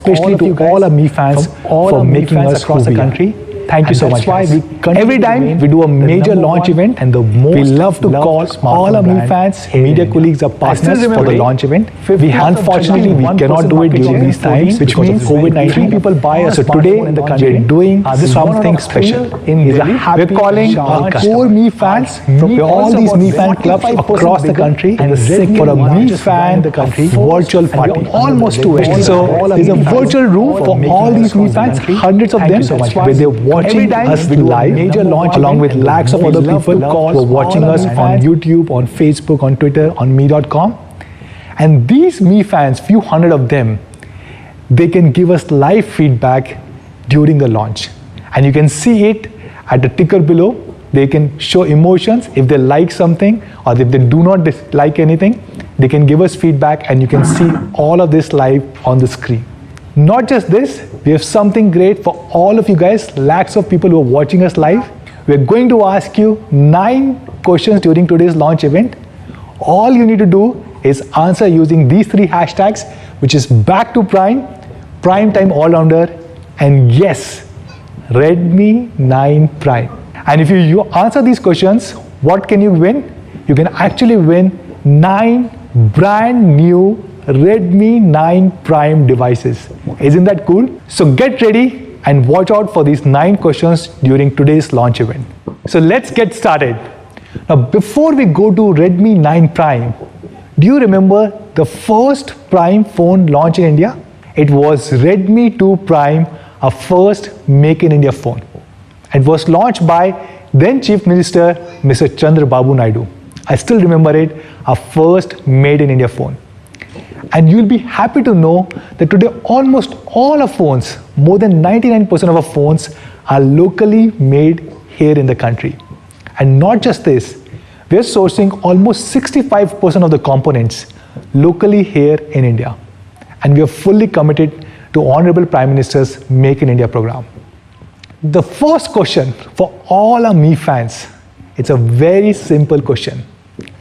especially to all our Mi fans for making us across the country. Thank you so much, guys. Every time we do a major launch event, and we love to call all our Mi fans, media colleagues, or partners for the launch event. Unfortunately, we cannot do it during these times, which means COVID-19. People buy us. So today, we're doing something special. We're calling our core Mi fans from all these Mi fan clubs across the country for a Mi fan virtual party. Almost to it. So there's a virtual room for all these Mi fans, hundreds of them, where they're watching us live, major launch along with lakhs of other people who are watching us on YouTube, on Facebook, on Twitter, on me.com. And these Mi fans, few hundred of them, they can give us live feedback during the launch. And you can see it at the ticker below. They can show emotions if they like something, or if they do not like anything, they can give us feedback, and you can see all of this live on the screen. Not just this, we have something great for all of you guys, lakhs of people who are watching us live. We're going to ask you 9 questions during today's launch event. All you need to do is answer using these 3 hashtags, which is back to Prime, Prime Time All-Rounder, and yes, Redmi 9 Prime. And if you answer these questions, what can you win? You can actually win 9 brand new Redmi 9 Prime devices. Isn't that cool? So get ready and watch out for these 9 questions during today's launch event. So let's get started. Now, before we go to Redmi 9 Prime, do you remember the first Prime phone launch in India? It was Redmi 2 Prime, our first Make in India phone. It was launched by then Chief Minister Mr. Chandrababu Naidu. I still remember it, our first Made in India phone. And you'll be happy to know that today almost all our phones, more than 99% of our phones, are locally made here in the country. And not just this, we're sourcing almost 65% of the components locally here in India. And we are fully committed to Honorable Prime Minister's Make in India program. The first question for all our Mi fans, it's a very simple question.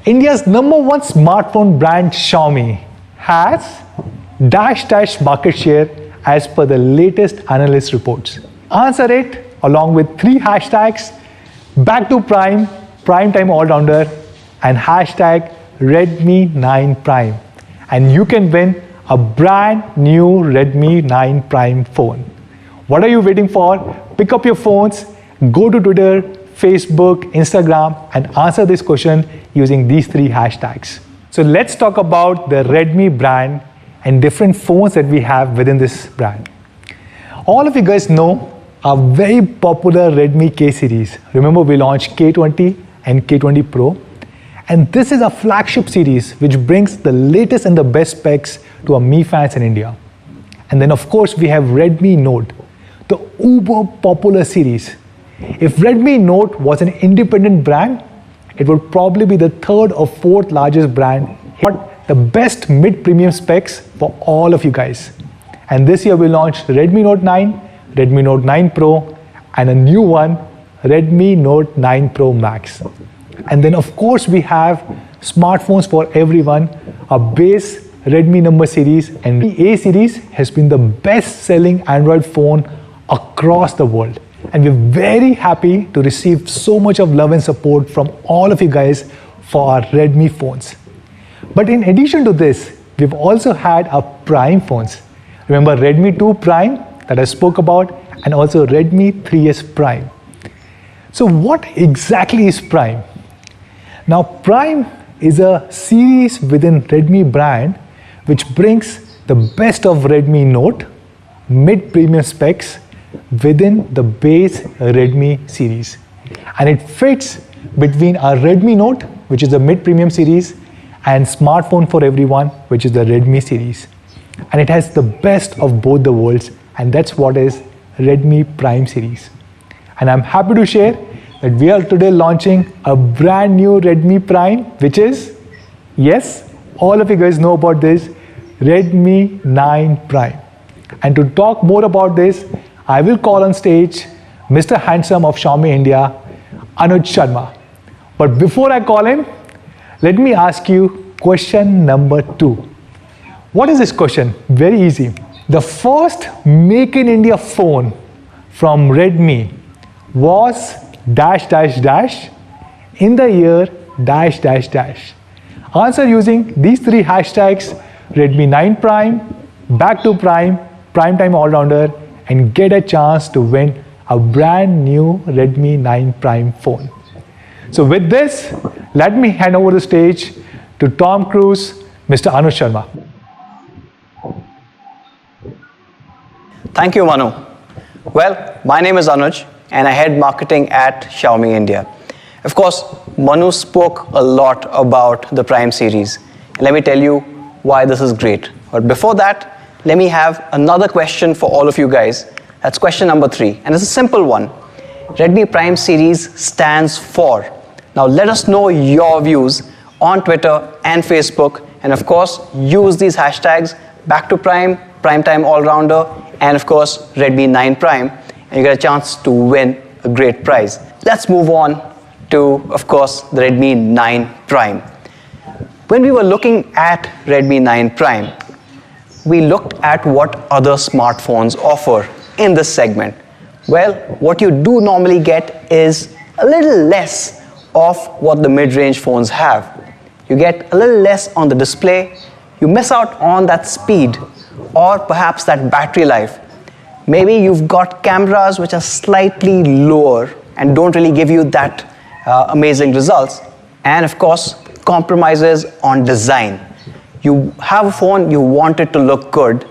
India's #1 smartphone brand Xiaomi has dash market share as per the latest analyst reports. Answer it along with 3 hashtags, back to Prime, Prime Time All-Rounder, and hashtag Redmi 9 Prime. And you can win a brand new Redmi 9 Prime phone. What are you waiting for? Pick up your phones, go to Twitter, Facebook, Instagram, and answer this question using these 3 hashtags. So let's talk about the Redmi brand and different phones that we have within this brand. All of you guys know our very popular Redmi K series. Remember, we launched K20 and K20 Pro. And this is a flagship series which brings the latest and the best specs to our Mi fans in India. And then of course we have Redmi Note, the uber popular series. If Redmi Note was an independent brand, it would probably be the 3rd or 4th largest brand, but the best mid-premium specs for all of you guys. And this year we launched Redmi Note 9, Redmi Note 9 Pro, and a new one, Redmi Note 9 Pro Max. And then of course we have smartphones for everyone. Our base Redmi number series and A series has been the best-selling Android phone across the world. And we're very happy to receive so much of love and support from all of you guys for our Redmi phones. But in addition to this, we've also had our Prime phones. Remember Redmi 2 Prime that I spoke about, and also Redmi 3S Prime. So what exactly is Prime? Now Prime is a series within Redmi brand which brings the best of Redmi Note, mid-premium specs, within the base Redmi series. And it fits between our Redmi Note, which is the mid-premium series, and smartphone for everyone, which is the Redmi series. And it has the best of both the worlds, and that's what is Redmi Prime series. And I'm happy to share that we are today launching a brand new Redmi Prime, which is, yes, all of you guys know about this, Redmi 9 Prime. And to talk more about this, I will call on stage Mr. Handsome of Xiaomi India, Anuj Sharma. But before I call him, let me ask you question number 2. What is this question? Very easy. The first Make in India phone from Redmi was dash dash dash in the year dash dash dash. Answer using these three hashtags: Redmi 9 Prime, Back to Prime, Prime Time All-Rounder, and get a chance to win a brand new Redmi 9 Prime phone. So with this, let me hand over the stage to Tom Cruise, Mr. Anuj Sharma. Thank you, Manu. Well, my name is Anuj, and I head marketing at Xiaomi India. Of course, Manu spoke a lot about the Prime series. Let me tell you why this is great. But before that, let me have another question for all of you guys. That's question number 3, and it's a simple one. Redmi Prime series stands for. Now let us know your views on Twitter and Facebook, and of course, use these hashtags Back to Prime, Prime Time All-Rounder, and of course, Redmi 9 Prime, and you get a chance to win a great prize. Let's move on to, of course, the Redmi 9 Prime. When we were looking at Redmi 9 Prime, we looked at what other smartphones offer in this segment. Well, what you do normally get is a little less of what the mid-range phones have. You get a little less on the display, you miss out on that speed, or perhaps that battery life. Maybe you've got cameras which are slightly lower and don't really give you that amazing results. And of course, compromises on design. You have a phone, you want it to look good,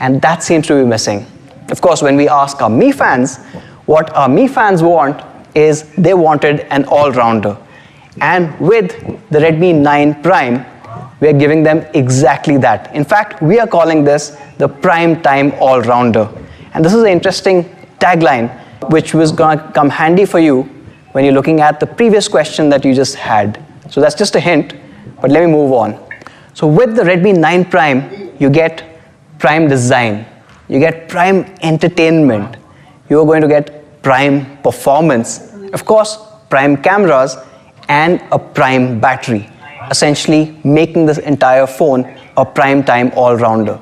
and that seems to be missing. Of course, when we ask our Mi fans, what our Mi fans want is they wanted an all-rounder. And with the Redmi 9 Prime, we are giving them exactly that. In fact, we are calling this the Prime Time All-Rounder. And this is an interesting tagline, which was going to come handy for you when you're looking at the previous question that you just had. So that's just a hint, but let me move on. So with the Redmi 9 Prime, you get Prime Design, you get Prime Entertainment, you are going to get Prime Performance, of course, Prime Cameras, and a Prime Battery, essentially making this entire phone a Prime Time All-Rounder.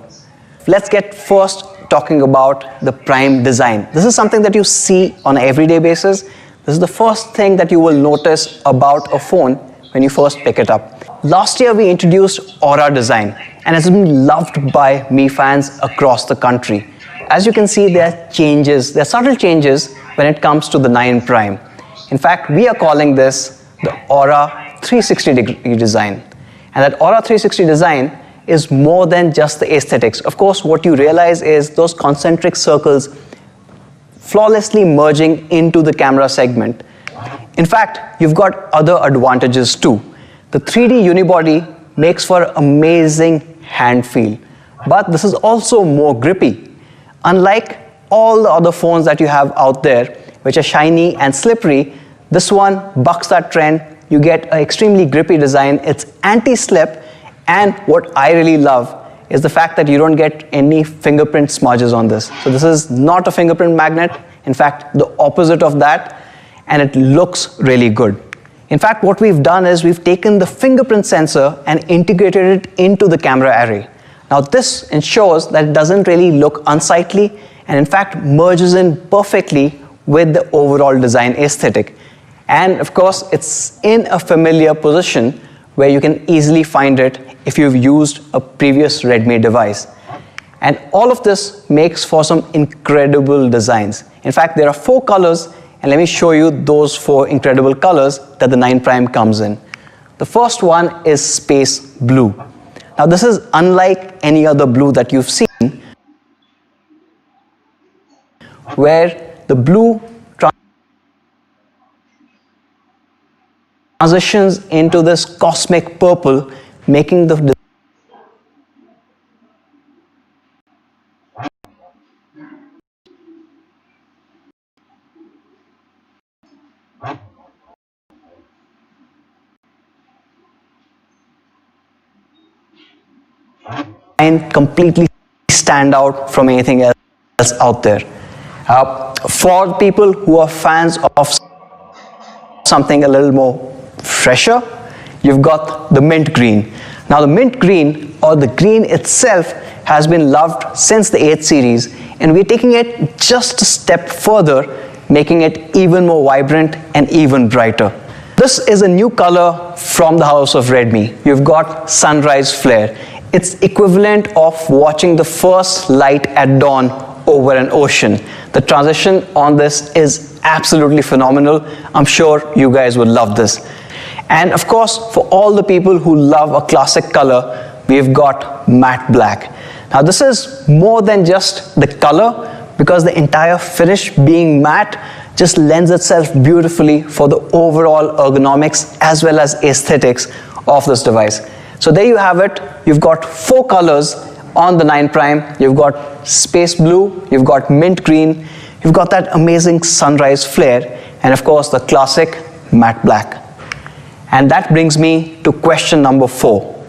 Let's get first talking about the Prime Design. This is something that you see on an everyday basis. This is the first thing that you will notice about a phone when you first pick it up. Last year, we introduced Aura design, and it's been loved by Mi fans across the country. As you can see, there are changes, there are subtle changes when it comes to the 9 Prime. In fact, we are calling this the Aura 360-degree design. And that Aura 360 design is more than just the aesthetics. Of course, what you realize is those concentric circles flawlessly merging into the camera segment. In fact, you've got other advantages too. The 3D unibody makes for amazing hand feel, but this is also more grippy. Unlike all the other phones that you have out there, which are shiny and slippery, this one bucks that trend. You get an extremely grippy design, it's anti-slip, and what I really love is the fact that you don't get any fingerprint smudges on this. So this is not a fingerprint magnet, in fact, the opposite of that, and it looks really good. In fact, what we've done is we've taken the fingerprint sensor and integrated it into the camera array. Now this ensures that it doesn't really look unsightly and in fact merges in perfectly with the overall design aesthetic. And of course, it's in a familiar position where you can easily find it if you've used a previous Redmi device. And all of this makes for some incredible designs. In fact, there are 4 colors, and let me show you those 4 incredible colors that the 9 Prime comes in. The first one is space blue. Now this is unlike any other blue that you've seen, where the blue transitions into this cosmic purple, making the and completely stand out from anything else out there. For people who are fans of something a little more fresher, you've got the mint green. Now the mint green, or the green itself, has been loved since the 8th series, and we're taking it just a step further, making it even more vibrant and even brighter. This is a new color from the house of Redmi. You've got sunrise flare. It's equivalent of watching the first light at dawn over an ocean. The transition on this is absolutely phenomenal. I'm sure you guys would love this. And of course, for all the people who love a classic color, we've got matte black. Now this is more than just the color, because the entire finish being matte just lends itself beautifully for the overall ergonomics as well as aesthetics of this device. So there you have it. You've got 4 colors on the 9 Prime. You've got space blue, you've got mint green, you've got that amazing sunrise flare, and of course the classic matte black. And that brings me to question number 4.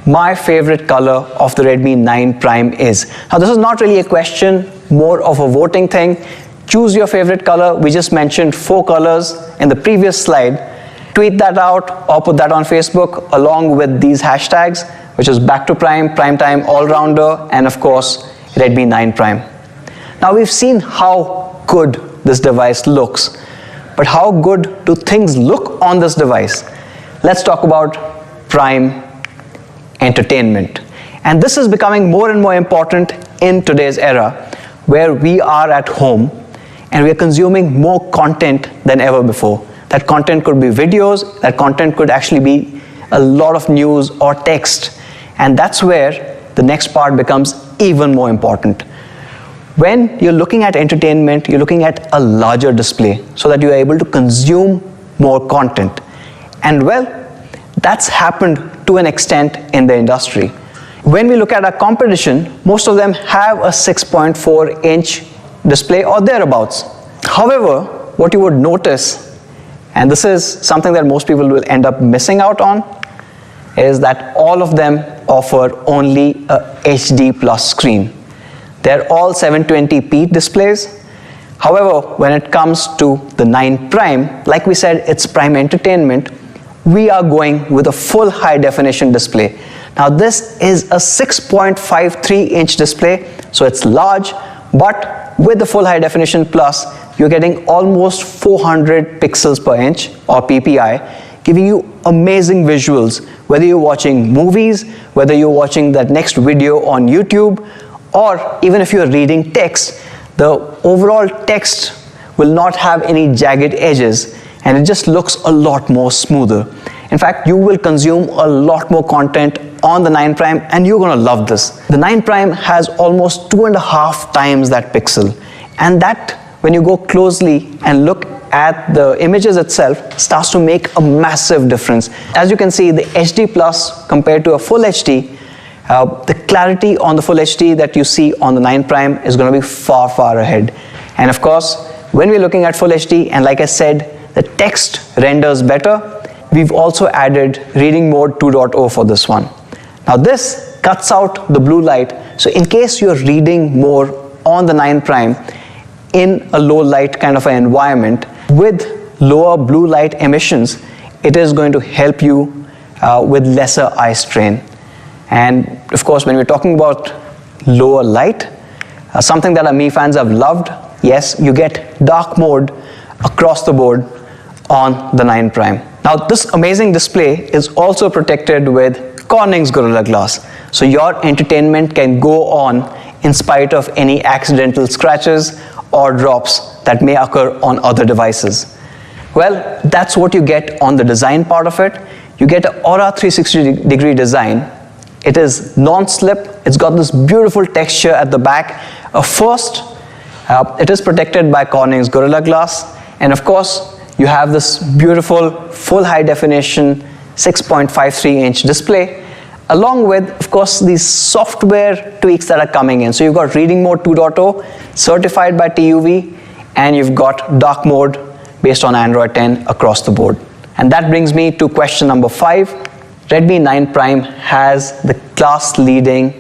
My favorite color of the Redmi 9 Prime is. Now this is not really a question, more of a voting thing. Choose your favorite color. We just mentioned 4 colors in the previous slide. Tweet that out or put that on Facebook along with these hashtags, which is back to Prime, Prime Time All-Rounder, and of course Redmi 9 Prime. Now we've seen how good this device looks, but how good do things look on this device? Let's talk about Prime entertainment. And this is becoming more and more important in today's era, where we are at home and we are consuming more content than ever before. That content could be videos, that content could actually be a lot of news or text, and that's where the next part becomes even more important. When you're looking at entertainment, you're looking at a larger display so that you're able to consume more content. And well, that's happened to an extent in the industry. When we look at our competition, most of them have a 6.4-inch display or thereabouts. However, what you would notice, and this is something that most people will end up missing out on, is that all of them offer only a HD plus screen. They're all 720p displays. However, when it comes to the 9 Prime, like we said, it's Prime entertainment, we are going with a full high definition display. Now this is a 6.53-inch display, so it's large, but with the full high definition plus, you're getting almost 400 pixels per inch or PPI, giving you amazing visuals, whether you're watching movies, whether you're watching that next video on YouTube, or even if you're reading text, the overall text will not have any jagged edges, and it just looks a lot more smoother. In fact, you will consume a lot more content on the 9 Prime, and you're gonna love this. The 9 Prime has almost 2.5 times that pixel, and that, when you go closely and look at the images itself, starts to make a massive difference. As you can see, the HD Plus compared to a full HD, the clarity on the full HD that you see on the 9 Prime is going to be far, far ahead. And of course, when we're looking at full HD, and like I said, the text renders better, we've also added reading mode 2.0 for this one. Now this cuts out the blue light, so in case you're reading more on the 9 Prime in a low light kind of an environment with lower blue light emissions, it is going to help you with lesser eye strain. And of course, when we're talking about lower light, something that our Mi fans have loved, yes, you get dark mode across the board on the 9 Prime. Now this amazing display is also protected with Corning's Gorilla Glass, so your entertainment can go on in spite of any accidental scratches or drops that may occur on other devices. Well, that's what you get on the design part of it. You get an Aura 360-degree design. It is non-slip, it's got this beautiful texture at the back. First, it is protected by Corning's Gorilla Glass, and of course, you have this beautiful full high definition 6.53-inch display, along with, of course, these software tweaks that are coming in. So you've got reading mode 2.0, certified by TUV, and you've got dark mode based on Android 10 across the board. And that brings me to question number 5. Redmi 9 Prime has the class-leading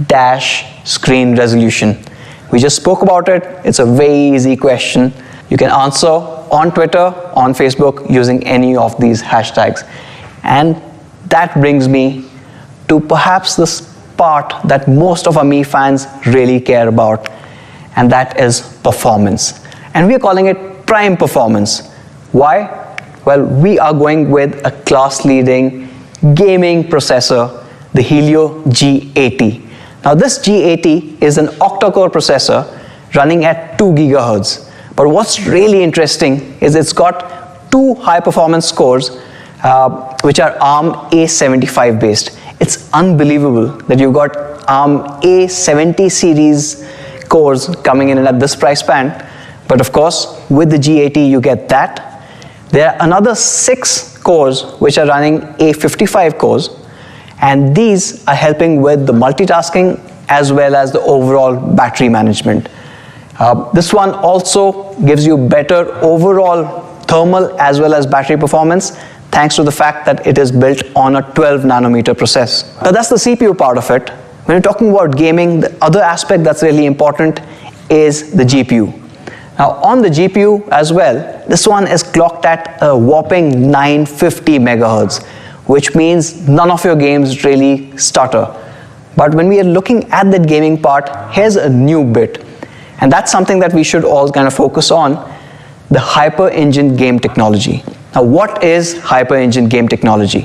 dash screen resolution. We just spoke about it. It's a very easy question. You can answer on Twitter, on Facebook, using any of these hashtags. And that brings me to perhaps this part that most of our Mi fans really care about, and that is performance. And we are calling it Prime Performance. Why? Well, we are going with a class-leading gaming processor, the Helio G80. Now this G80 is an octa-core processor running at 2 GHz. But what's really interesting is it's got 2 high-performance cores which are ARM A75 based. It's unbelievable that you've got ARM A70 series cores coming in at this price band. But of course, with the G80 you get that. There are another 6 cores which are running A55 cores, and these are helping with the multitasking as well as the overall battery management. This one also gives you better overall thermal as well as battery performance, thanks to the fact that it is built on a 12 nanometer process. Now that's the CPU part of it. When you're talking about gaming, the other aspect that's really important is the GPU. Now on the GPU as well, this one is clocked at a whopping 950 megahertz, which means none of your games really stutter. But when we are looking at that gaming part, here's a new bit. And that's something that we should all kind of focus on, the Hyper Engine game technology. Now what is Hyper Engine game technology?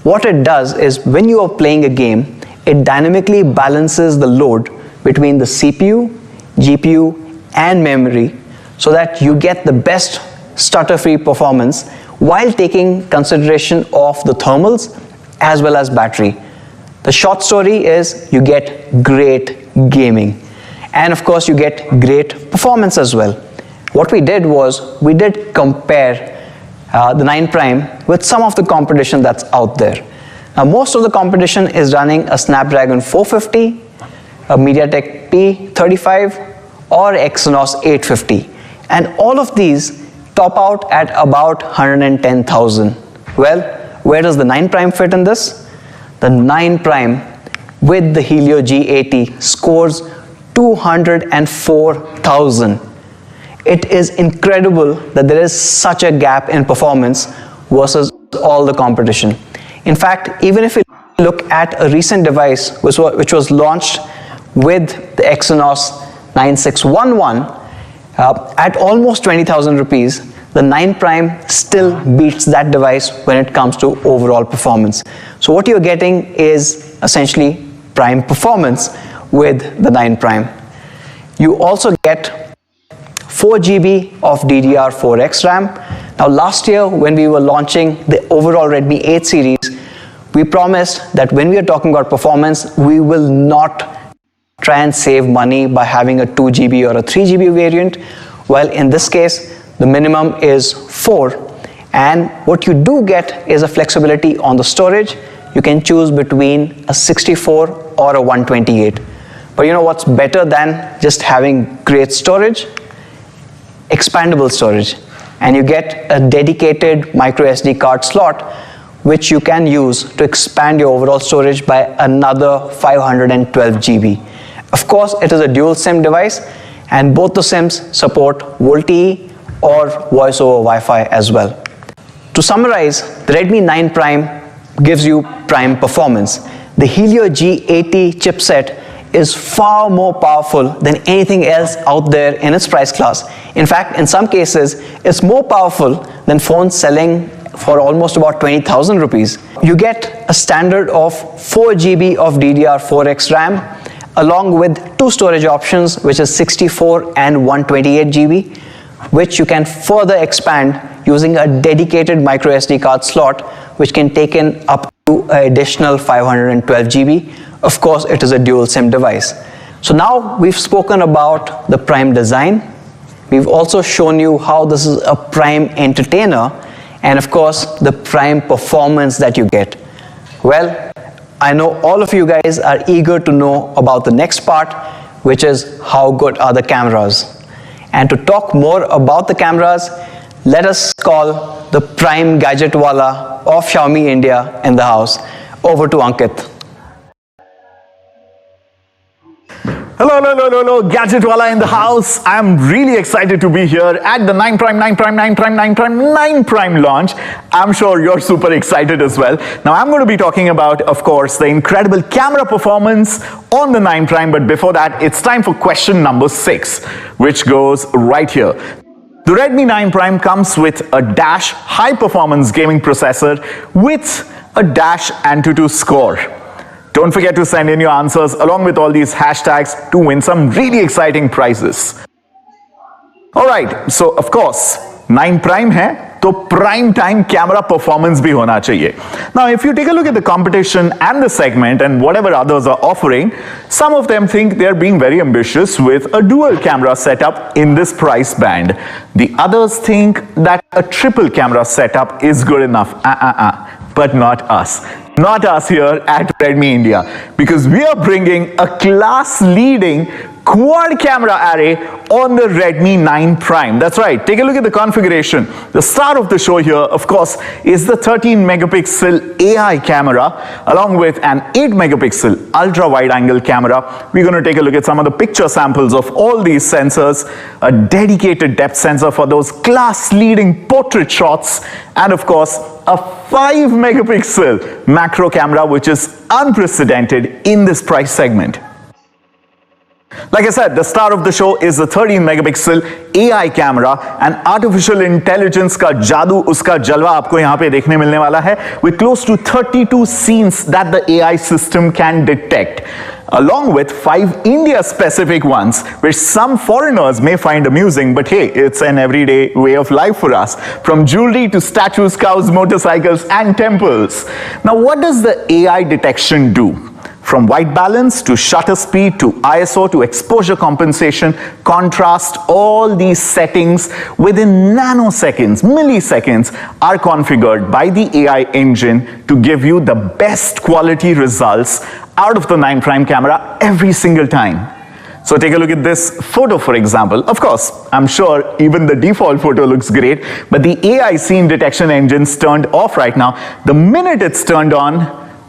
What it does is when you are playing a game, it dynamically balances the load between the CPU, GPU, and memory so that you get the best stutter-free performance while taking consideration of the thermals as well as battery. The short story is you get great gaming. And of course you get great performance as well. What we did was we did compare the 9 Prime with some of the competition that's out there. Now most of the competition is running a Snapdragon 450, a MediaTek P35 or Exynos 850. And all of these top out at about 110,000. Well, where does the 9 Prime fit in this? The 9 Prime with the Helio G80 scores 204,000. It is incredible that there is such a gap in performance versus all the competition. In fact, even if you look at a recent device which was launched with the Exynos 9611, at almost 20,000 rupees, the 9 Prime still beats that device when it comes to overall performance. So what you're getting is essentially Prime performance with the 9 Prime. You also get 4 GB of DDR4X RAM. Now last year when we were launching the overall Redmi 8 series, we promised that when we are talking about performance, we will not try and save money by having a 2 GB or a 3 GB variant. Well, in this case, the minimum is 4. And what you do get is a flexibility on the storage. You can choose between a 64 or a 128. But you know what's better than just having great storage? Expandable storage. And you get a dedicated micro SD card slot which you can use to expand your overall storage by another 512 GB. Of course, it is a dual SIM device, and both the SIMs support VoLTE or voice over Wi-Fi as well. To summarize, the Redmi 9 Prime gives you prime performance. The Helio G80 chipset is far more powerful than anything else out there in its price class. In fact, in some cases, it's more powerful than phones selling for almost about 20,000 rupees. You get a standard of 4 GB of DDR4X RAM, along with 2 storage options, which is 64 and 128 GB, which you can further expand using a dedicated micro SD card slot, which can take in up to an additional 512 GB. Of course, it is a dual SIM device. So now we've spoken about the Prime design. We've also shown you how this is a Prime entertainer, and of course, the Prime performance that you get. Well, I know all of you guys are eager to know about the next part, which is how good are the cameras. And to talk more about the cameras, let us call the Prime Gadgetwala of Xiaomi India in the house. Over to Ankit. Hello, Gadget Wala in the house. I'm really excited to be here at the 9 Prime launch. I'm sure you're super excited as well. Now, I'm going to be talking about, of course, the incredible camera performance on the 9 Prime. But before that, it's time for question number 6, which goes right here. The Redmi 9 Prime comes with a Dash high-performance gaming processor with a Dash Antutu score. Don't forget to send in your answers along with all these hashtags to win some really exciting prizes. Alright, so of course, 9 Prime hai, to prime time camera performance bhi hona chahiye. Now, if you take a look at the competition and the segment and whatever others are offering, some of them think they're being very ambitious with a dual camera setup in this price band. The others think that a triple camera setup is good enough. But not us. Not us here at Redmi India, because we are bringing a class-leading quad camera array on the Redmi 9 Prime. That's right, take a look at the configuration. The star of the show here, of course, is the 13 megapixel AI camera along with an 8 megapixel ultra wide angle camera. We're going to take a look at some of the picture samples of all these sensors, a dedicated depth sensor for those class-leading portrait shots, and of course, a 5 megapixel macro camera, which is unprecedented in this price segment. Like I said, the star of the show is the 13 megapixel AI camera, and artificial intelligence का जादू, उसका जलवा आपको यहाँ पे देखने मिलने वाला है, with close to 32 scenes that the AI system can detect, along with 5 India-specific ones, which some foreigners may find amusing, but hey, it's an everyday way of life for us, from jewelry to statues, cows, motorcycles, and temples. Now, what does the AI detection do? From white balance to shutter speed to ISO to exposure compensation, contrast, all these settings within nanoseconds, milliseconds are configured by the AI engine to give you the best quality results out of the 9 Prime camera every single time. So take a look at this photo, for example. Of course, I'm sure even the default photo looks great, but the AI scene detection engine's turned off right now. The minute it's turned on,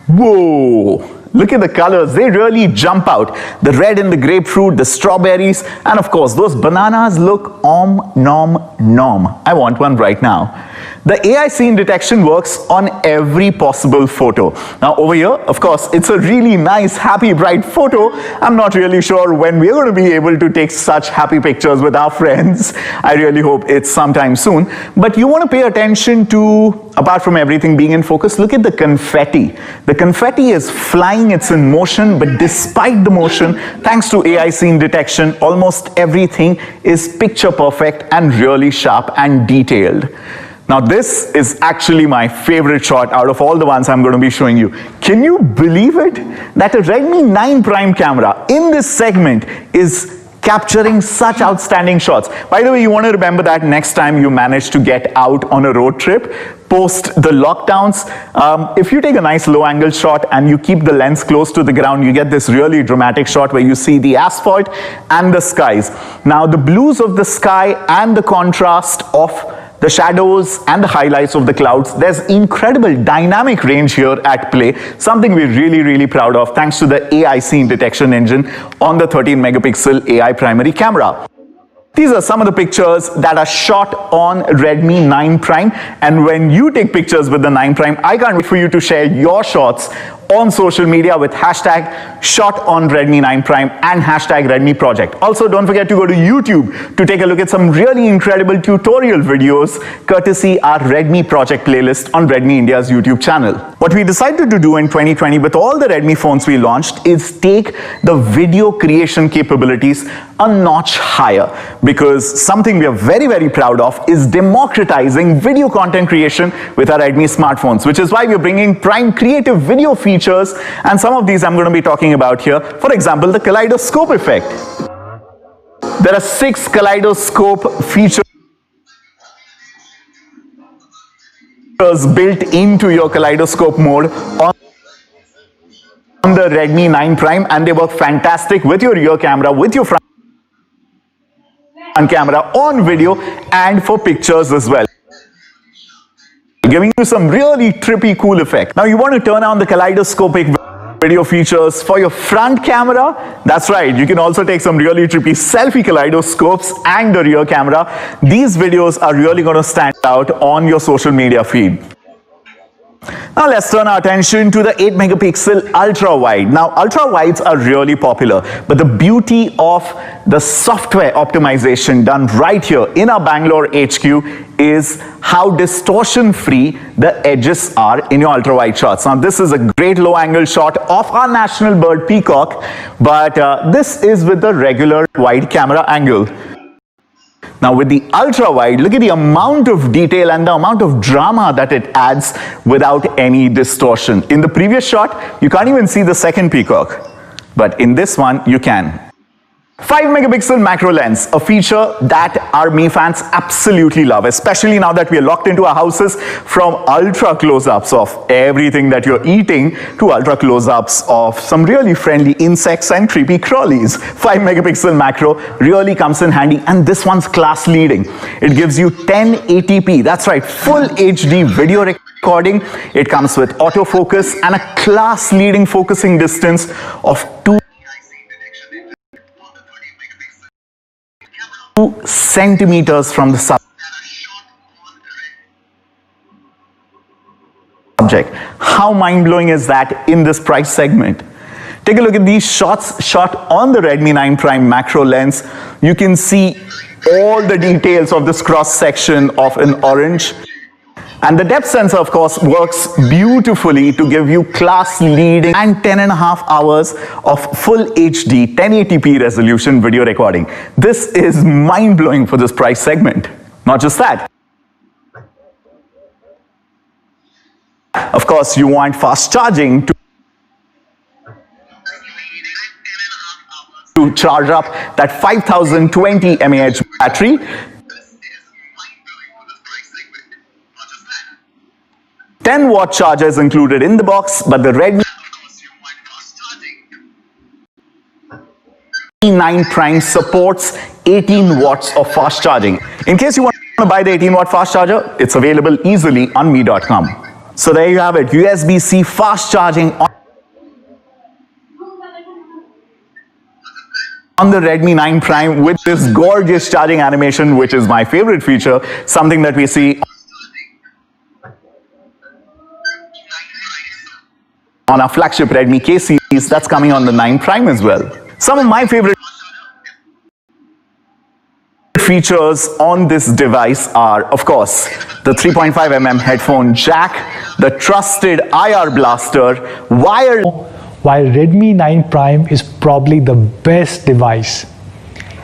whoa! Look at the colors, they really jump out. The red in the grapefruit, the strawberries, and of course, those bananas look nom. I want one right now. The AI scene detection works on every possible photo. Now over here, of course, it's a really nice, happy, bright photo. I'm not really sure when we're going to be able to take such happy pictures with our friends. I really hope it's sometime soon. But you want to pay attention to, apart from everything being in focus, look at the confetti. The confetti is flying, it's in motion, but despite the motion, thanks to AI scene detection, almost everything is picture perfect and really sharp and detailed. Now, this is actually my favorite shot out of all the ones I'm going to be showing you. Can you believe it? That a Redmi 9 Prime camera in this segment is capturing such outstanding shots. By the way, you want to remember that next time you manage to get out on a road trip, post the lockdowns, if you take a nice low angle shot and you keep the lens close to the ground, you get this really dramatic shot where you see the asphalt and the skies. Now, the blues of the sky and the contrast of the shadows and the highlights of the clouds, there's incredible dynamic range here at play, something we're really proud of thanks to the AI scene detection engine on the 13 megapixel AI primary camera. These are some of the pictures that are shot on Redmi 9 Prime, and when you take pictures with the 9 Prime, I can't wait for you to share your shots on social media with hashtag shot on Redmi 9 Prime and hashtag Redmi Project. Also, don't forget to go to YouTube to take a look at some really incredible tutorial videos courtesy our Redmi Project playlist on Redmi India's YouTube channel. What we decided to do in 2020 with all the Redmi phones we launched is take the video creation capabilities a notch higher, because something we are very proud of is democratizing video content creation with our Redmi smartphones, which is why we're bringing Prime creative video features, and some of these I'm going to be talking about here. For example, the kaleidoscope effect. There are 6 kaleidoscope features built into your kaleidoscope mode on the Redmi 9 Prime, and they work fantastic with your rear camera, with your front camera, on video, and for pictures as well, giving you some really trippy cool effect. Now you want to turn on the kaleidoscopic video features for your front camera. That's right, you can also take some really trippy selfie kaleidoscopes and the rear camera. These videos are really going to stand out on your social media feed. Now let's turn our attention to the 8 megapixel ultra wide. Now ultra wides are really popular, but the beauty of the software optimization done right here in our Bangalore HQ is how distortion free the edges are in your ultra wide shots. Now this is a great low angle shot of our national bird peacock, but this is with the regular wide camera angle. Now with the ultra wide, look at the amount of detail and the amount of drama that it adds without any distortion. In the previous shot, you can't even see the second peacock, but in this one, you can. 5 megapixel macro lens, a feature that our Mi fans absolutely love, especially now that we are locked into our houses, from ultra close-ups of everything that you're eating to ultra close-ups of some really friendly insects and creepy crawlies. 5 megapixel macro really comes in handy, and this one's class leading. It gives you 1080p, that's right, full HD video recording. It comes with autofocus and a class leading focusing distance of 2 centimeters from the subject. How mind-blowing is that in this price segment? Take a look at these shots shot on the Redmi 9 Prime macro lens. You can see all the details of this cross section of an orange. And the depth sensor, of course, works beautifully to give you class-leading and 10.5 hours of full HD 1080p resolution video recording. This is mind-blowing for this price segment. Not just that. Of course, you want fast charging to charge up that 5020 mAh battery. 10-watt charger is included in the box, but the Redmi 9 Prime supports 18 watts of fast charging. In case you want to buy the 18-watt fast charger, it's available easily on mi.com. So there you have it, USB-C fast charging on the Redmi 9 Prime with this gorgeous charging animation, which is my favorite feature, something that we see on our flagship Redmi K series that's coming on the 9 Prime as well. Some of my favorite features on this device are, of course, the 3.5mm headphone jack, the trusted IR blaster, wired. While Redmi 9 Prime is probably the best device,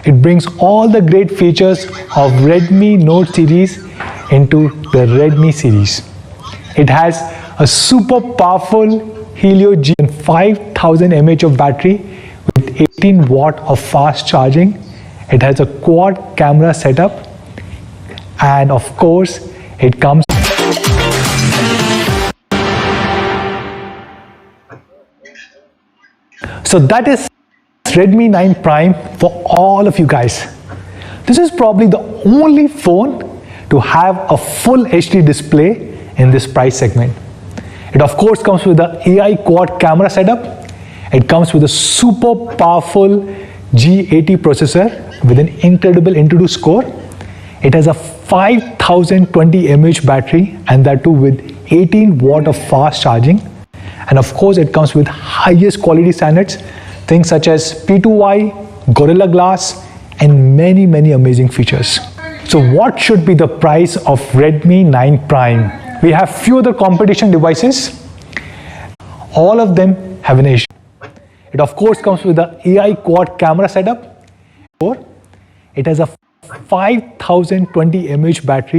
it brings all the great features of Redmi Note series into the Redmi series. It has a super powerful Helio G and 5000 mAh of battery with 18 watt of fast charging. It has a quad camera setup, and of course it comes so that is Redmi 9 Prime for all of you guys. This is probably the only phone to have a full HD display in this price segment. It of course comes with the AI quad camera setup. It comes with a super powerful G80 processor with an incredible Antutu score. It has a 5020 mAh battery, and that too with 18 watt of fast charging. And of course it comes with highest quality standards, things such as P2i, Gorilla Glass, and many amazing features. So what should be the price of Redmi 9 Prime? We have few other competition devices. All of them have an issue. It of course comes with the AI quad camera setup. It has a 5020 mAh battery